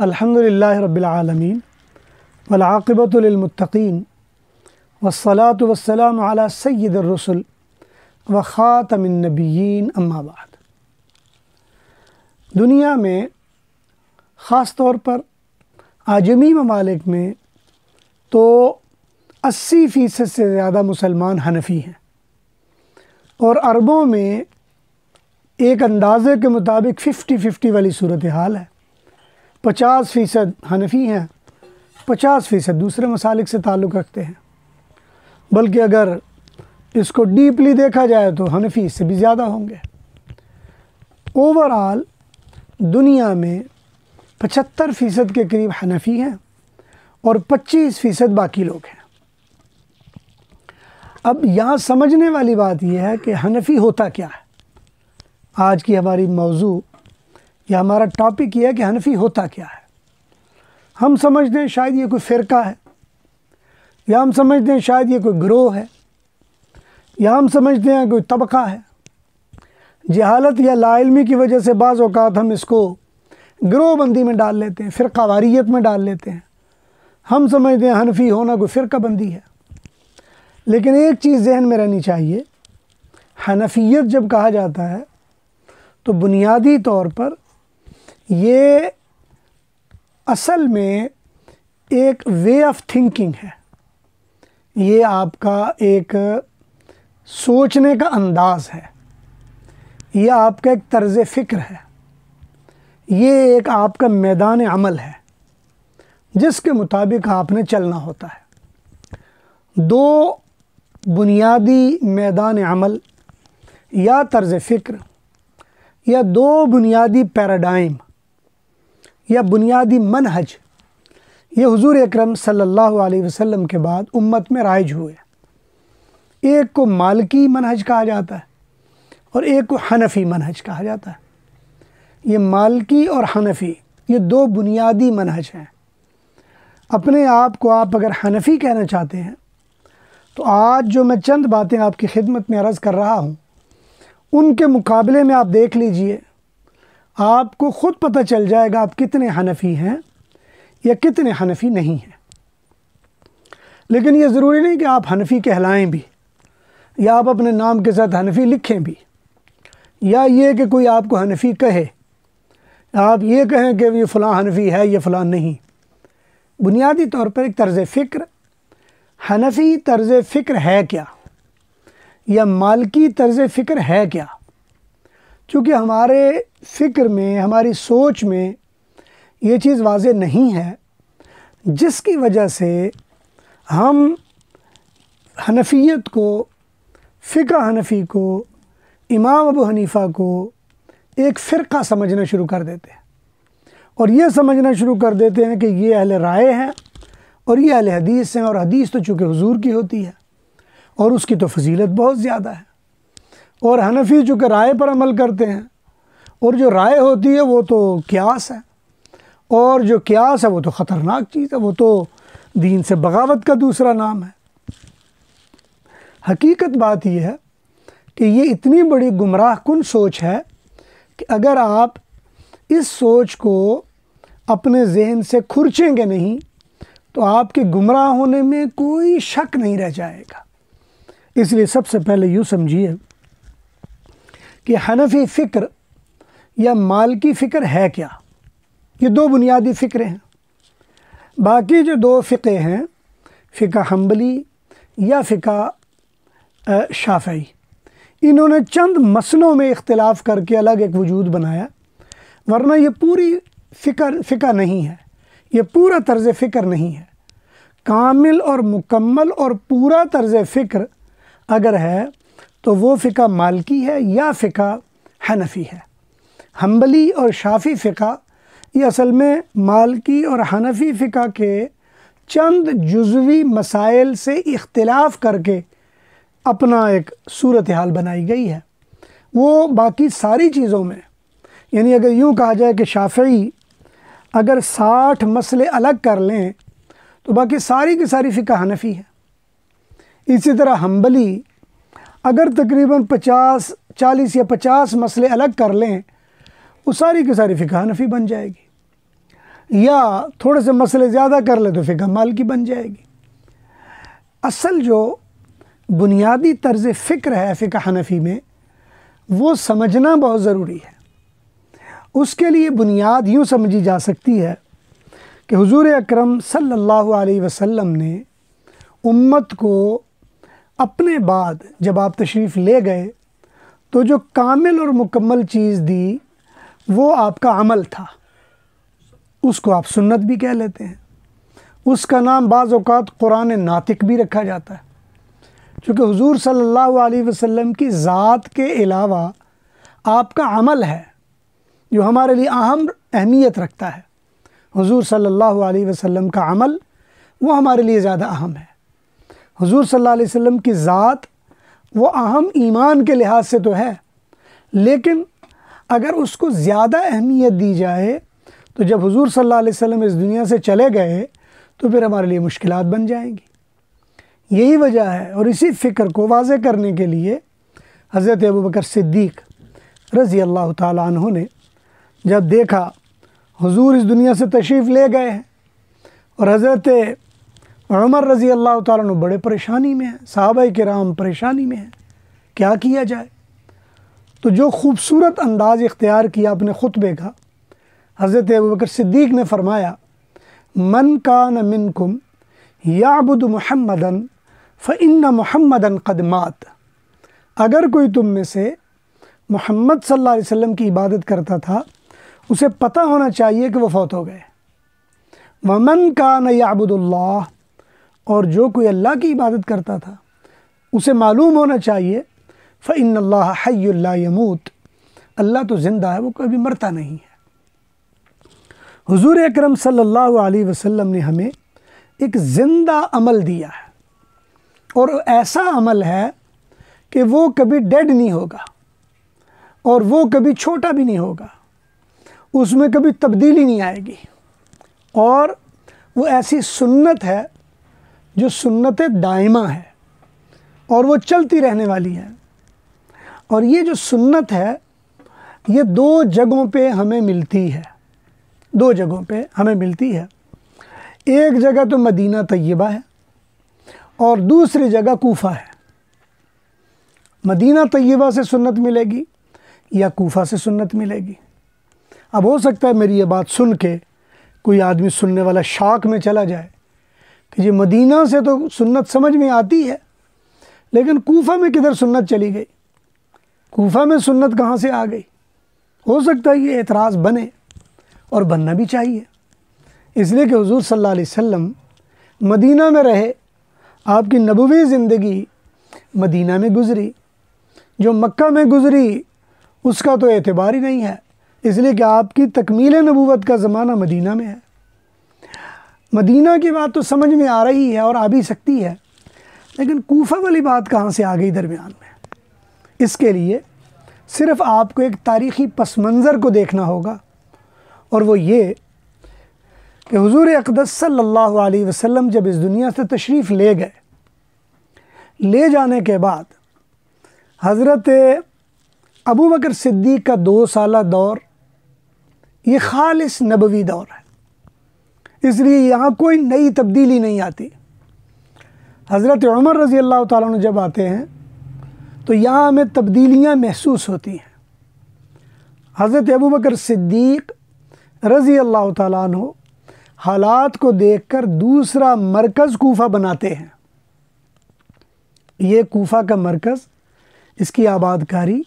अल्हम्दुलिल्लाहि रब्बिल आलमीन वल आक़िबतु लिल मुत्तक़ीन वस्सलातु वस्सलामु अला सय्यिदिर रुसुल व ख़ातमिन नबिय्यीन अम्मा बाद। दुनिया में ख़ास तौर पर आजमी ममालिक में तो 80% से ज़्यादा मुसलमान हनफ़ी हैं और अरबों में एक अंदाज़े के मुताबिक 50-50 वाली सूरत हाल है। 50% हनफ़ी हैं, 50% दूसरे मसालिक से ताल्लुक़ रखते हैं। बल्कि अगर इसको डीपली देखा जाए तो हनफ़ी इससे भी ज़्यादा होंगे। ओवरऑल दुनिया में 75% के करीब हनफ़ी हैं और 25% बाकी लोग हैं। अब यहाँ समझने वाली बात यह है कि हनफ़ी होता क्या है। आज की हमारी मौजू या हमारा टॉपिक ये है कि हनफ़ी होता क्या है। हम समझते हैं शायद ये कोई फ़िरका है, या हम समझते हैं शायद ये कोई ग्रोह है, या हम समझते हैं कोई तबका है। जहालत या लाइल्मी की वजह से बाज़ औक़ात हम इसको ग्रोहबंदी में डाल लेते हैं, फ़िरक़ावारियत में डाल लेते हैं। हम समझते हैं हनफ़ी होना कोई फ़िरक़ाबंदी है। लेकिन एक चीज़ ज़हन में रहनी चाहिए, हनफियत जब कहा जाता है तो बुनियादी तौर पर ये असल में एक वे ऑफ थिंकिंग है। ये आपका एक सोचने का अंदाज़ है, ये आपका एक तर्ज़ फ़िक्र है, ये एक आपका मैदान अमल है जिसके मुताबिक आपने चलना होता है। दो बुनियादी मैदान अमल या तर्ज़ फ़िक्र या दो बुनियादी पैराडाइम या बुनियादी मनहज ये हुज़ूर अकरम सल्लल्लाहु अलैहि वसल्लम के बाद उम्मत में राइज हुए। एक को मालिकी मनहज कहा जाता है और एक को हनफ़ी मनहज कहा जाता है। ये मालिकी और हनफ़ी ये दो बुनियादी मनहज हैं। अपने आप को आप अगर हनफ़ी कहना चाहते हैं तो आज जो मैं चंद बातें आपकी खिदमत में अर्ज़ कर रहा हूँ उनके मुकाबले में आप देख लीजिए, आपको ख़ुद पता चल जाएगा आप कितने हनफ़ी हैं या कितने हनफ़ी नहीं हैं। लेकिन ये ज़रूरी नहीं कि आप हनफ़ी कहलाएं भी, या आप अपने नाम के साथ हनफ़ी लिखें भी, या ये कि कोई आपको हनफ़ी कहे, आप ये कहें कि ये फ़लाँ हनफ़ी है ये फ़लाँ नहीं। बुनियादी तौर पर एक तर्ज़ फ़िक्र, हनफ़ी तर्ज़ फ़िक्र है क्या या मालिकी तर्ज़ फ़िक्र है क्या। चूँकि हमारे फ़िक्र में, हमारी सोच में ये चीज़ वाज़ेह नहीं है, जिसकी वजह से हम हनफियत को, फ़िक़्ह हनफ़ी को, इमाम अबू हनीफ़ा को एक फ़िरका समझना शुरू कर देते हैं और ये समझना शुरू कर देते हैं कि ये अहले राय हैं और ये अहले हदीस हैं, और हदीस तो चूँकि हुज़ूर की होती है और उसकी तो फजीलत बहुत ज़्यादा है, और हनफ़ी चूँकि राय पर अमल करते हैं और जो राय होती है वो तो क़ियास है, और जो क़ियास है वो तो ख़तरनाक चीज़ है, वो तो दीन से बगावत का दूसरा नाम है। हकीकत बात यह है कि ये इतनी बड़ी गुमराह कुन सोच है कि अगर आप इस सोच को अपने जहन से खुरचेंगे नहीं तो आपके गुमराह होने में कोई शक नहीं रह जाएगा। इसलिए सबसे पहले यूँ समझिए कि हनफ़ी फ़िक्र या मालिकी फ़िक्र है क्या। ये दो बुनियादी फ़िक्र हैं। बाकी जो दो फ़िक़े हैं, फ़िक़्ह हंबली या फ़िक़्ह शाफ़ई, इन्होंने चंद मसलों में इख्तिलाफ़ करके अलग एक वजूद बनाया, वरना ये पूरी फ़िक़्ह नहीं है, ये पूरा तर्ज़ फ़िक्र नहीं है। कामिल और मुकम्मल और पूरा तर्ज़ फ़िक्र अगर है तो वो फ़िक़्ह मालिकी है या फ़िक़्ह हनफ़ी है। हंबली और शाफ़ी फ़िक़्ह ये असल में मालिकी और हनफ़ी फ़िक़्ह के चंद जुज़वी मसाइल से इख्तिलाफ़ करके अपना एक सूरत हाल बनाई गई है। वो बाकी सारी चीज़ों में, यानी अगर यूँ कहा जाए कि शाफ़ई अगर 60 मसले अलग कर लें तो बाकी सारी की सारी फ़िक़्ह हनफ़ी है। इसी तरह हंबली अगर तकरीबन 40 या 50 मसले अलग कर लें वो सारी की सारी फ़िक़्ह हनफ़ी बन जाएगी। या थोड़े से मसले ज़्यादा कर ले तो फ़िक़्ह मालिकी बन जाएगी। असल जो बुनियादी तर्ज़ फ़िक्र है फ़िक़्ह हनफ़ी में, वो समझना बहुत ज़रूरी है। उसके लिए बुनियाद यूँ समझी जा सकती है कि हुज़ूर अकरम सल्लल्लाहु अलैहि वसल्लम ने उम्मत को अपने बाद जब आप तशरीफ़ ले गए तो जो कामिल और मुकम्मल चीज़ दी वो आपका अमल था। उसको आप सुन्नत भी कह लेते हैं। उसका नाम बाज़ औक़ात कुरान नातिक भी रखा जाता है, क्योंकि हुज़ूर सल्लल्लाहु अलैहि वसल्लम की ज़ात के अलावा आपका अमल है जो हमारे लिए अहम अहमियत रखता है। हुज़ूर सल्लल्लाहु अलैहि वसल्लम का अमल वो हमारे लिए ज़्यादा अहम है। हुज़ूर सल्लल्लाहु अलैहि वसल्लम की ज़ात वो अहम ईमान के लिहाज से तो है, लेकिन अगर उसको ज़्यादा अहमियत दी जाए तो जब हुज़ूर सल्लल्लाहु अलैहि वसल्लम इस दुनिया से चले गए तो फिर हमारे लिए मुश्किलात बन जाएंगी। यही वजह है, और इसी फ़िक्र को वाज़े करने के लिए हज़रत अबू बकर सिद्दीक़ रज़ी अल्लाह ताला अन्हु ने जब देखा हुज़ूर इस दुनिया से तशरीफ़ ले गए हैं और हज़रत उमर रज़ी अल्लाह ताला अन्हु बड़े परेशानी में हैं, सहाबाए किराम परेशानी में हैं, क्या किया जाए। तो जो ख़ूबसूरत अंदाज़ इख्तियार किया अपने ख़ुतबे का, हज़रत अबू बकर सिद्दीक़ ने फ़रमाया, मन कान मिनकुम याबुदु मुहम्मदन फ़इन्न मुहम्मदन क़द मात। अगर कोई तुम में से मोहम्मद सल्लल्लाहु अलैहि वसल्लम की इबादत करता था, उसे पता होना चाहिए कि वो फौत हो गए। वमन कान याबुदुल्लाह, और जो कोई अल्लाह की इबादत करता था उसे मालूम होना चाहिए फ़इन्नल्लाह हय्युन ला यमूत, अल्लाह तो ज़िंदा है, वो कभी मरता नहीं है। हुज़ूर अकरम सल्लल्लाहु अलैहि वसल्लम ने हमें एक ज़िंदा अमल दिया है, और ऐसा अमल है कि वो कभी डेड नहीं होगा और वो कभी छोटा भी नहीं होगा, उसमें कभी तब्दीली नहीं आएगी, और वो ऐसी सुन्नत है जो सुन्नत दाइमा है और वो चलती रहने वाली है। और ये जो सुन्नत है ये दो जगहों पे हमें मिलती है, दो जगहों पे हमें मिलती है। एक जगह तो मदीना तैयबा है और दूसरी जगह कूफ़ा है। मदीना तैयबा से सुन्नत मिलेगी या कूफ़ा से सुन्नत मिलेगी। अब हो सकता है मेरी ये बात सुन के कोई आदमी सुनने वाला शौक में चला जाए कि जी मदीना से तो सुन्नत समझ में आती है, लेकिन कूफ़ा में किधर सुन्नत चली गई, कूफ़ा में सुन्नत कहाँ से आ गई। हो सकता है ये एतराज़ बने, और बनना भी चाहिए, इसलिए कि हुज़ूर सल्लल्लाहु अलैहि वसल्लम मदीना में रहे, आपकी नबवी ज़िंदगी मदीना में गुज़री, जो मक्का में गुज़री उसका तो एतबार ही नहीं है, इसलिए कि आपकी तकमील नबूवत का ज़माना मदीना में है। मदीना की बात तो समझ में आ रही है और आ भी सकती है, लेकिन कूफ़ा वाली बात कहाँ से आ गई दरमियान में। इसके लिए सिर्फ़ आपको एक तारीख़ी पस मंज़र को देखना होगा, और वो ये कि हुज़ूर अक़दस सल्लल्लाहु अलैहि वसल्लम जब इस दुनिया से तशरीफ़ ले गए, ले जाने के बाद हज़रत अबू बकर सिद्दीक़ का 2 साला दौर ये ख़ालिस नबवी दौर है, इसलिए यहाँ कोई नई तब्दीली नहीं आती। हज़रत उमर रज़ी अल्लाह ताला अन्हु जब आते हैं तो यहाँ हमें तब्दीलियाँ महसूस होती हैं। हज़रत अबू बकर सिद्दीक़ रज़ी अल्लाह ताला अन्हु हालात को देखकर दूसरा मरकज़ कूफ़ा बनाते हैं। ये कूफ़ा का मरकज़, इसकी आबादकारी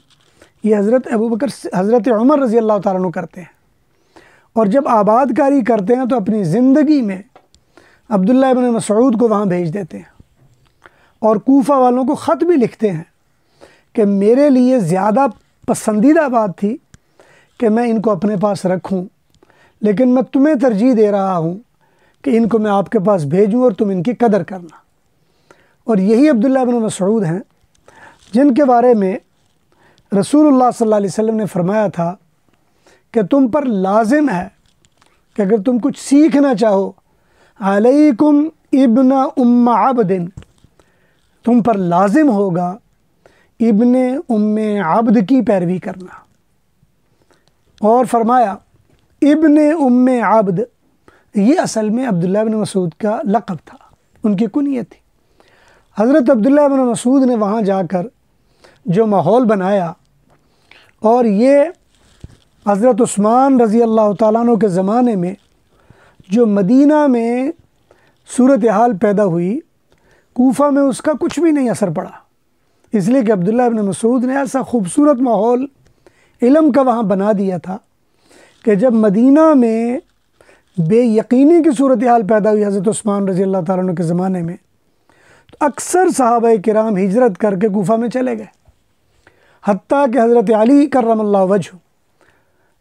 ये हज़रत उमर रज़ी अल्लाह ताला अन्हु करते हैं, और जब आबादकारी करते हैं तो अपनी ज़िंदगी में अब्दुल्लाह इब्न मसऊद को वहाँ भेज देते हैं, और कूफ़ा वालों को ख़त भी लिखते हैं कि मेरे लिए ज़्यादा पसंदीदा बात थी कि मैं इनको अपने पास रखूं, लेकिन मैं तुम्हें तरजीह दे रहा हूं कि इनको मैं आपके पास भेजूं और तुम इनकी कदर करना। और यही अब्दुल्लाह इब्न मसऊद हैं जिनके बारे में रसूलुल्लाह सल्लल्लाहु अलैहि वसल्लम ने फरमाया था कि तुम पर लाजिम है कि अगर तुम कुछ सीखना चाहो, अलैकुम इब्न उम्म अब्दिन, तुम पर लाजिम होगा इब्ने उम्मे अब्द की पैरवी करना। और फरमाया इब्ने उम्मे अब्द ये असल में अब्दुल्लाह इब्न मसूद का लक़ब था, उनकी कुनियत थी। हज़रत अब्दुल्लाह इब्न मसूद ने वहाँ जाकर जो माहौल बनाया, और ये हज़रत उस्मान रज़ी अल्लाह तआला अन्हु के ज़माने में जो मदीना में सूरत हाल पैदा हुई, कूफ़ा में उसका कुछ भी नहीं असर पड़ा, इसलिए कि अब्दुल्लाह इब्न मसूद ने ऐसा ख़ूबसूरत माहौल इल्म का वहाँ बना दिया था कि जब मदीना में बेयकीनी की सूरत हाल पैदा हुई हज़रत उस्मान रज़ी अल्लाह तआला अन्हु के ज़माने में, तो अक्सर सहाबाए किराम हिजरत करके कूफ़ा में चले गए। हत्ता कि हज़रत अली कर्रमल्लाहु वजहू,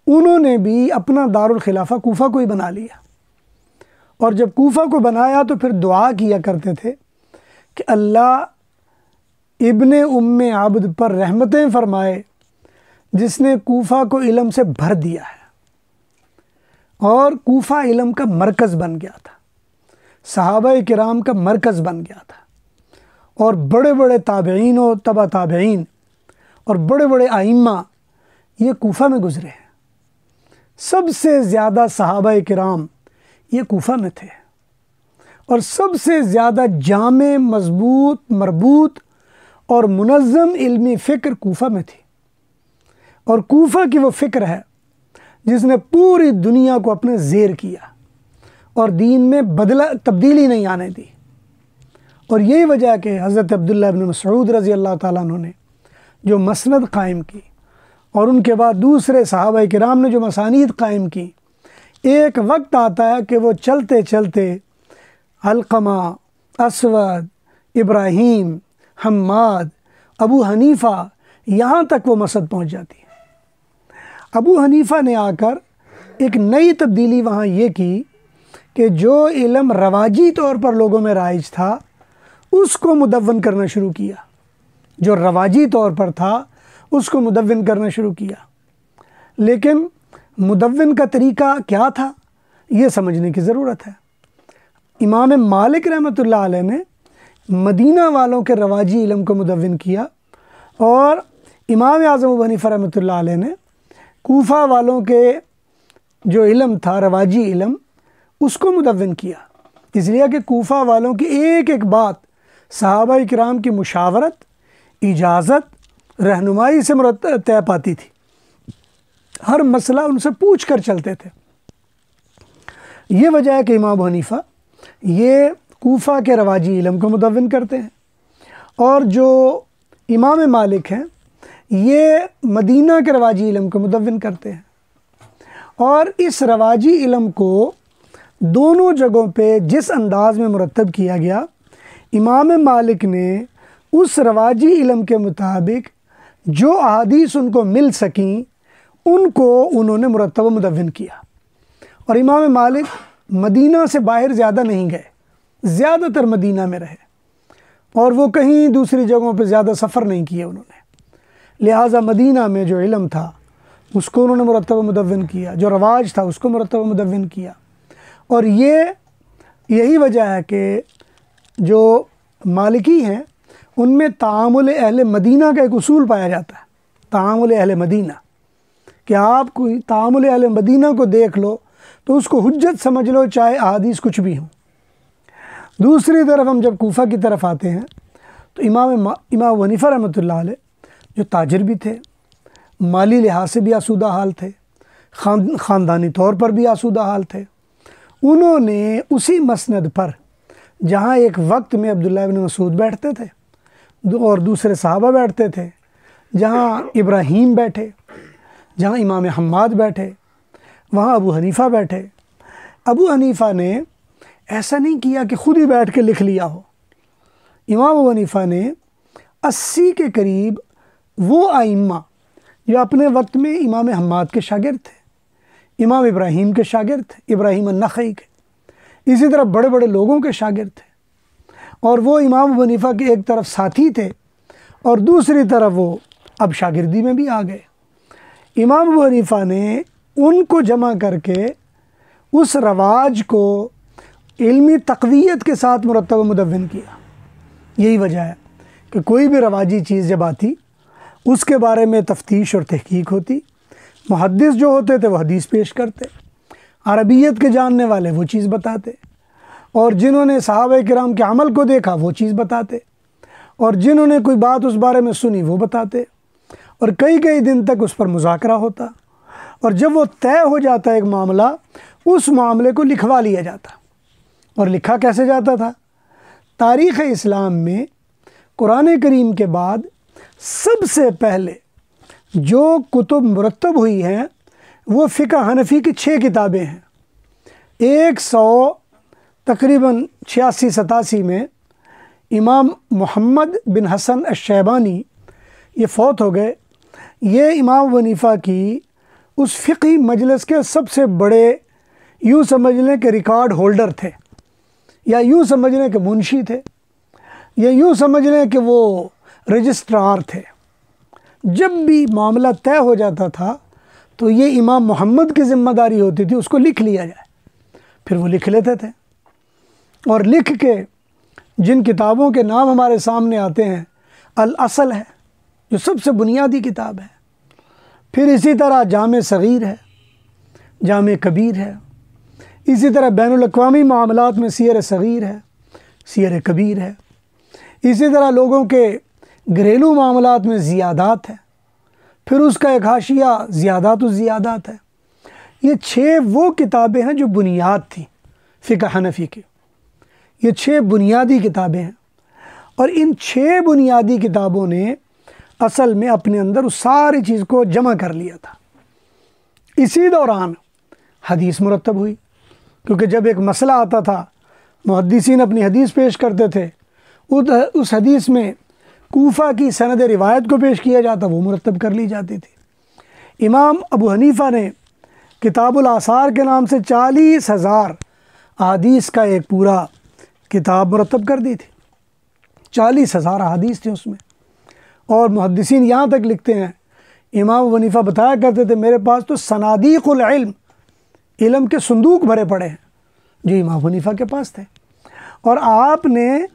उन्होंने भी अपना दारुल खिलाफा कूफ़ा को ही बना लिया। और जब कूफ़ा को बनाया तो फिर दुआ किया करते थे कि अल्लाह इब्ने उम्मे आबद पर रहमतें फ़रमाए, जिसने कूफ़ा को इल्म से भर दिया है और कूफ़ा इल्म का मरकज़ बन गया था, सहाबाए किराम का मरकज़ बन गया था, और बड़े बड़े ताबईन और तबा ताबईन और बड़े बड़े आइम्मा ये कूफ़ा में गुज़रे हैं। सबसे ज़्यादा सहाबाए किराम ये कूफ़ा में थे, और सबसे ज़्यादा जामे, मज़बूत, मरबूत और मुनज़्ज़म इल्मी फ़िक्र कूफ़ा में थी। और कूफ़ा की वो फ़िक्र है जिसने पूरी दुनिया को अपने ज़ेर किया और दीन में तब्दीली नहीं आने दी। और यही वजह है कि हज़रत अब्दुल्लाह इब्न मसूद रज़ी अल्लाह तआला अन्हु ने जो मसनद कायम की, और उनके बाद दूसरे सहाबाए किराम ने जो मसानीद कायम की, एक वक्त आता है कि वो चलते चलते अलक़मा, असवद, इब्राहीम, हम्माद, अबू हनीफ़ा, यहाँ तक वो मसद पहुँच जाती है। अबू हनीफ़ा ने आकर एक नई तब्दीली वहाँ ये की कि जो इल्म रवाजी तौर पर लोगों में राइज था उसको मुदव्वन करना शुरू किया, जो रवाजी तौर पर था उसको मुदव्वन करना शुरू किया। लेकिन मुदव्वन का तरीका क्या था ये समझने की ज़रूरत है। इमाम मालिक रहमतुल्लाह अलैह ने मदीना वालों के रवाजी इल्म को मुदव्वन किया, और इमाम आज़म अबू हनीफ़ा रहमतुल्लाह अलैह ने कूफ़ा वालों के जो इल्म था, रवाजी इल्म, उसको मुदव्वन किया। इसलिए कि कूफ़ा वालों की एक एक बात सहाबाए किराम की मुशावरत, इजाज़त, रहनुमाई से तय पाती थी। हर मसला उनसे पूछ कर चलते थे। ये वजह है कि इमाम अबू हनीफ़ा ये कूफ़ा के रवाजी इल्म को मुदव्वन करते हैं, और जो इमाम मालिक हैं ये मदीना के रवाजी इल्म को मुदव्वन करते हैं। और इस रवाजी इल्म को दोनों जगहों पे जिस अंदाज़ में मुरतब किया गया, इमाम मालिक ने उस रवाजी इल्म के मुताबिक जो अहादीस उनको मिल सकीं उनको उन्होंने मुरतब मुदव्वन किया। और इमाम मालिक मदीना से बाहर ज़्यादा नहीं गए, ज़्यादातर मदीना में रहे, और वो कहीं दूसरी जगहों पे ज़्यादा सफ़र नहीं किए उन्होंने। लिहाजा मदीना में जो इल्म था उसको उन्होंने मुरतब मुदव्वन किया, जो रवाज था उसको मुरतब मुदव्वन किया। और यही वजह है कि जो मालिकी हैं उनमें तामुल अहले मदीना का एक उसूल पाया जाता है, तामुल अहले मदीना, कि आप कोई तामुल अहले मदीना को देख लो तो उसको हुज्जत समझ लो, चाहे अहादीस कुछ भी हो। दूसरी तरफ हम जब कूफ़ा की तरफ आते हैं तो इमाम अबू हनीफ़ा रहमतुल्लाह अलैह जो ताजिर भी थे, माली लिहाज से भी आसूदा हाल थे, ख़ानदानी तौर पर भी आसूदा हाल थे, उन्होंने उसी मसनद पर जहाँ एक वक्त में अब्दुल्लाह इब्न मसूद बैठते थे और दूसरे सहाबा बैठते थे, जहाँ इब्राहीम बैठे, जहाँ इमाम हम्माद बैठे, वहाँ अबू हनीफ़ा बैठे। अबू हनीफ़ा ने ऐसा नहीं किया कि ख़ुद ही बैठ के लिख लिया हो। इमाम अबू हनीफ़ा ने 80 के करीब वो आइम्मा जो अपने वक्त में इमाम हम्माद के शागिर्द थे, इमाम इब्राहीम के शागिर्द थे, इब्राहीम अन्नख़ई के, इसी तरह बड़े बड़े लोगों के शागिर्द थे, और वो इमाम अबू हनीफ़ा के एक तरफ साथी थे और दूसरी तरफ वो अब शागिर्दी में भी आ गए। इमाम अबू हनीफ़ा ने उनको जमा करके उस रवाज को इल्मी तक़वियत के साथ मुरतब मुदव्वन किया। यही वजह है कि कोई भी रवाजी चीज़ जब आती उसके बारे में तफ्तीश और तहकीक होती, मुहद्दिस जो होते थे वो हदीस पेश करते, अरबियत के जानने वाले वो चीज़ बताते, और जिन्होंने सहाबा किराम के अमल को देखा वो चीज़ बताते, और जिन्होंने कोई बात उस बारे में सुनी वो बताते, और कई कई दिन तक उस पर मुज़ाकरा होता, और जब वो तय हो जाता एक मामला, उस मामले को लिखवा लिया जाता। और लिखा कैसे जाता था? तारीख़ इस्लाम में कुरान करीम के बाद सबसे पहले जो कुतुब मुरतब हुई हैं वो फ़िक़्ह हनफ़ी की 6 किताबें हैं। 100 तकरीबन 86-87 में इमाम मोहम्मद बिन हसन अश-शैबानी ये फ़ौत हो गए। ये इमाम अबू हनीफ़ा की उस फ़िक़ही मजलिस के सबसे बड़े, यूँ समझ लें कि रिकॉर्ड होल्डर थे, या यूँ समझ लें कि मुंशी थे, या यूँ समझ लें कि वो रजिस्ट्रार थे। जब भी मामला तय हो जाता था तो ये इमाम मोहम्मद की ज़िम्मेदारी होती थी उसको लिख लिया जाए। फिर वो लिख लेते थे, और लिख के जिन किताबों के नाम हमारे सामने आते हैं, अल असल है जो सबसे बुनियादी किताब है, फिर इसी तरह जामे सगीर है, जामे कबीर है, इसी तरह बैनुल अक़वामी मामलात में सियर सगीर है, सियर कबीर है, इसी तरह लोगों के घरेलू मामलात में ज़ियादात है, फिर उसका एक हाशिया ज़ियादात है। ये 6 वो किताबें हैं जो बुनियाद थी फ़िक़्ह हनफ़ी की। ये 6 बुनियादी किताबें हैं, और इन 6 बुनियादी किताबों ने असल में अपने अंदर उस सारी चीज़ को जमा कर लिया था। इसी दौरान हदीस मुरतब हुई, क्योंकि जब एक मसला आता था मुहद्दिसीन अपनी हदीस पेश करते थे, उस हदीस में कूफ़ा की सनद रिवायत को पेश किया जाता, वो मुरतब कर ली जाती थी। इमाम अबू हनीफ़ा ने किताबुल आसार के नाम से 40,000 अहादीस का एक पूरा किताब मुरतब कर दी थी। 40,000 अहादीस थी उसमें, और मुहद्दिसीन यहाँ तक लिखते हैं, इमाम अबू हनीफ़ा बताया करते थे, मेरे पास तो सनादीक़ुल इल्म, इल्म के संदूक भरे पड़े हैं, जो इमाम अबू हनीफ़ा के पास थे। और आपने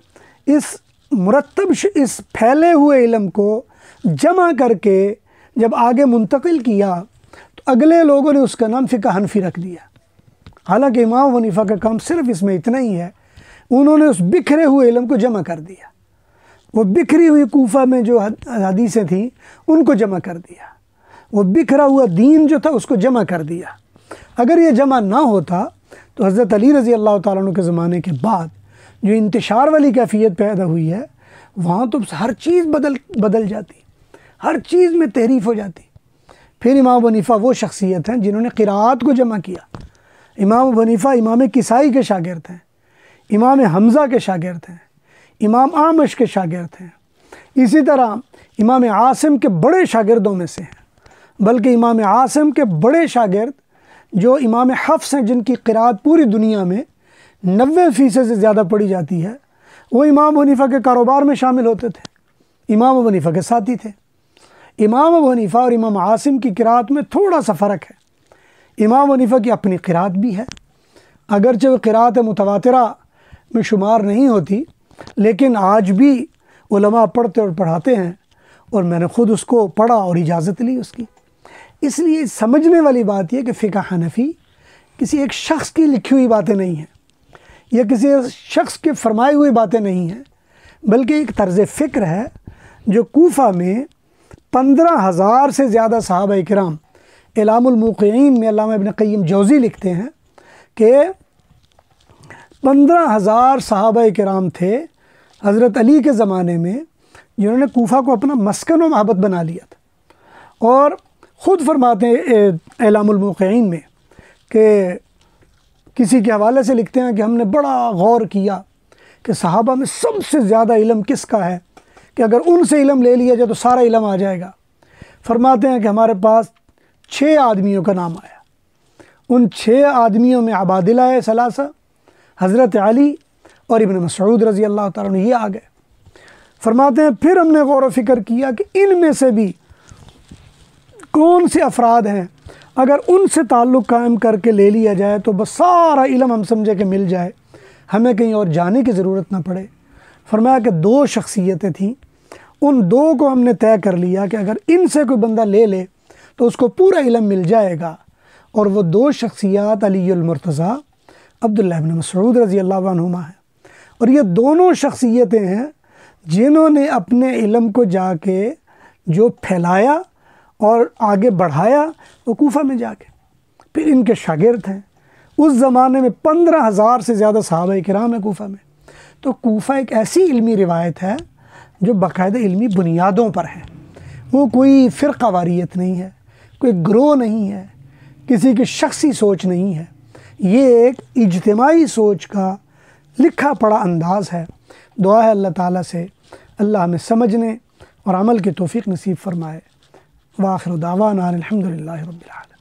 इस मुरतब, इस फैले हुए इल्म को जमा करके जब आगे मुंतकिल किया तो अगले लोगों ने उसका नाम फ़िक़्ह हनफ़ी रख दिया। हालांकि इमाम अबू हनीफ़ा का काम सिर्फ इसमें इतना ही है, उन्होंने उस बिखरे हुए इल्म को जमा कर दिया। वो बिखरी हुई कूफ़ा में जो हदीसें थीं उनको जमा कर दिया, वो बिखरा हुआ दीन जो था उसको जमा कर दिया। अगर ये जमा ना होता तो हज़रत अली रज़ी अल्लाह ताला अन्हु के ज़माने के बाद जो इंतशार वाली कैफियत पैदा हुई है, वहाँ तो हर चीज़ बदल जाती, हर चीज़ में तहरीफ हो जाती। फिर इमाम अबू हनीफ़ा वो शख्सियत हैं जिन्होंने क़िराअत को जमा किया। इमाम अबू हनीफ़ा इमाम किसाई के शागिर्द हैं, इमाम हमज़ा के शागिर्द हैं, इमाम आमश के शागिर्द हैं, इसी तरह इमाम आसिम के बड़े शागिर्दों में से हैं। बल्कि इमाम आसिम के बड़े शागिर्द जो इमाम हफ्स हैं, जिनकी क़िराअत पूरी दुनिया में 90% से ज़्यादा पढ़ी जाती है, वो इमाम अबू हनीफ़ा के कारोबार में शामिल होते थे, इमाम अबू हनीफ़ा के साथी थे। इमाम अबू हनीफ़ा और इमाम आसिम की क़िराअत में थोड़ा सा फ़र्क है। इमाम अबू हनीफ़ा की अपनी क़िराअत भी है, अगरचे वो क़िराअत मुतवातिरा में शुमार नहीं होती, लेकिन आज भी उलमा पढ़ते और पढ़ाते हैं, और मैंने ख़ुद उसको पढ़ा और इजाज़त ली उसकी। इसलिए समझने वाली बात यह कि फ़िक़्ह हनफ़ी किसी एक शख्स की लिखी हुई बातें नहीं हैं, या किसी शख्स के फरमाई हुई बातें नहीं हैं, बल्कि एक तर्ज़ फ़िक्र है जो कूफ़ा में 15,000 से ज़्यादा सहाबा किराम, इलामुल मुक़ीन में अल्लामा इब्न क़य्यिम जौज़ी लिखते हैं कि 15,000 सहाबा किराम थे हज़रत अली के ज़माने में, जिन्होंने कूफ़ा को अपना मस्कन व महबत बना लिया था। और ख़ुद फरमाते हैं इलामुल मुक़ीन में कि किसी के हवाले से लिखते हैं कि हमने बड़ा गौर किया कि सहाबा में सबसे ज़्यादा इल्म किसका है, कि अगर उनसे इल्म ले लिया जाए तो सारा इल्म आ जाएगा। फरमाते हैं कि हमारे पास 6 आदमियों का नाम आया। उन 6 आदमियों में अबादिला सलासा, हज़रत अली और इब्न मसऊद रज़ी अल्लाह ताला अन्हु ये आ गए। फरमाते हैं फिर हमने गौर व फ़िक्र किया कि इनमें से भी कौन से अफराद हैं, अगर उनसे ताल्लुक़ कायम करके ले लिया जाए तो बस सारा इल्म हम समझे कि मिल जाए, हमें कहीं और जाने की ज़रूरत ना पड़े। फरमाया कि 2 शख्सियतें थीं, उन 2 को हमने तय कर लिया कि अगर इनसे कोई बंदा ले ले तो उसको पूरा इल्म मिल जाएगा, और वो दो शख्सियात अलीउल मुर्तज़ा अब्दुल्लाह इब्न मसऊद रज़ी अल्लाह अन्हुमा हैं। और ये दोनों शख्सियतें हैं जिन्होंने अपने इल्म को जाके जो फैलाया और आगे बढ़ाया वो कूफ़ा में जाके, फिर इनके शागिर्द हैं। उस ज़माने में 15,000 से ज़्यादा सहाबा किराम है कूफ़ा में। तो कूफ़ा एक ऐसी इल्मी रिवायत है जो बाकायदा इल्मी बुनियादों पर है, वो कोई फ़िरक़ा वारियत नहीं है, कोई ग्रोह नहीं है, किसी की शख्सी सोच नहीं है, ये एक इज्तिमाई सोच का लिखा पढ़ा अंदाज़ है। दुआ है अल्लाह ताला से अल्लाह हमें समझने और अमल की तौफ़ीक़ नसीब फ़रमाए। व आखिर दावाना अल्हम्दुलिल्लाहि रब्बिल आलमीन।